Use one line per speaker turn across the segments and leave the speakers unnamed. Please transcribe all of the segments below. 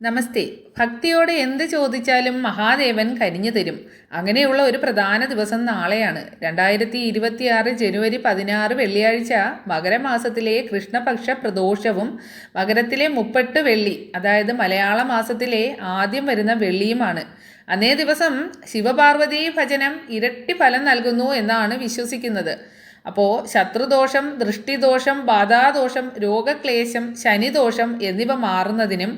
നമസ്തേ. ഭക്തിയോടെ എന്ത് ചോദിച്ചാലും മഹാദേവൻ കനിഞ്ഞു തരും. അങ്ങനെയുള്ള ഒരു പ്രധാന ദിവസം നാളെയാണ്. 2026 ജനുവരി 16 വെള്ളിയാഴ്ച മകരമാസത്തിലെ കൃഷ്ണപക്ഷ പ്രദോഷവും മകരത്തിലെ 30 വെള്ളി, അതായത് മലയാള മാസത്തിലെ ആദ്യം വരുന്ന വെള്ളിയുമാണ്. അന്നേ ദിവസം ശിവപാർവതി ഭജനം ഇരട്ടി ഫലം നൽകുന്നു എന്നാണ് വിശ്വസിക്കുന്നത്. അപ്പോൾ ശത്രുദോഷം, ദൃഷ്ടിദോഷം, ബാധാദോഷം, രോഗക്ലേശം, ശനിദോഷം എന്നിവ മാറുന്നതിനും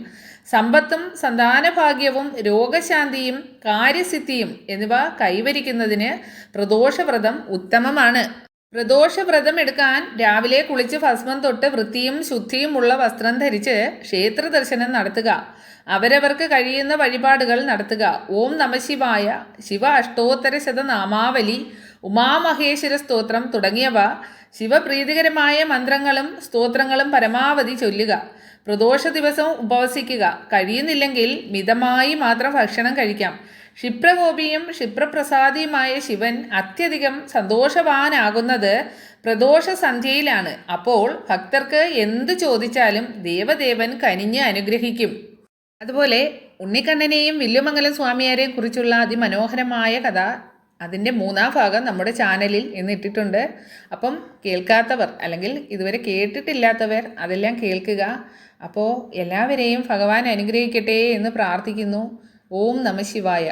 സമ്പത്തും സന്താനഭാഗ്യവും രോഗശാന്തിയും കാര്യസിദ്ധിയും എന്നിവ കൈവരിക്കുന്നതിന് പ്രദോഷവ്രതം ഉത്തമമാണ്. പ്രദോഷവ്രതം എടുക്കാൻ രാവിലെ കുളിച്ച് ഭസ്മം തൊട്ട് വൃത്തിയും ശുദ്ധിയുമുള്ള വസ്ത്രം ധരിച്ച് ക്ഷേത്ര ദർശനം നടത്തുക. അവരവർക്ക് കഴിയുന്ന വഴിപാടുകൾ നടത്തുക. ഓം നമഃശിവായ, ശിവ അഷ്ടോത്തര ശതനാമാവലി, ഉമാമഹേശ്വര സ്തോത്രം തുടങ്ങിയവ ശിവപ്രീതികരമായ മന്ത്രങ്ങളും സ്തോത്രങ്ങളും പരമാവധി ചൊല്ലുക. പ്രദോഷ ദിവസം ഉപവസിക്കുക. കഴിയുന്നില്ലെങ്കിൽ മിതമായി മാത്രം ഭക്ഷണം കഴിക്കാം. ക്ഷിപ്രകോപിയും ക്ഷിപ്രപ്രസാദിയുമായ ശിവൻ അത്യധികം സന്തോഷവാനാകുന്നത് പ്രദോഷ സന്ധ്യയിലാണ്. അപ്പോൾ ഭക്തർക്ക് എന്ത് ചോദിച്ചാലും ദേവദേവൻ കനിഞ്ഞ് അനുഗ്രഹിക്കും. അതുപോലെ ഉണ്ണിക്കണ്ണനെയും വില്ലുമംഗലം സ്വാമിയാരെയും കുറിച്ചുള്ള അതിമനോഹരമായ കഥ, അതിൻ്റെ 3-ാം ഭാഗം നമ്മുടെ ചാനലിൽ ഇട്ടിട്ടുണ്ട്. അപ്പം കേൾക്കാത്തവർ അല്ലെങ്കിൽ ഇതുവരെ കേട്ടിട്ടില്ലാത്തവർ അതെല്ലാം കേൾക്കുക. അപ്പോൾ എല്ലാവരെയും ഭഗവാൻ അനുഗ്രഹിക്കട്ടെ എന്ന് പ്രാർത്ഥിക്കുന്നു. ഓം നമഃശിവായ.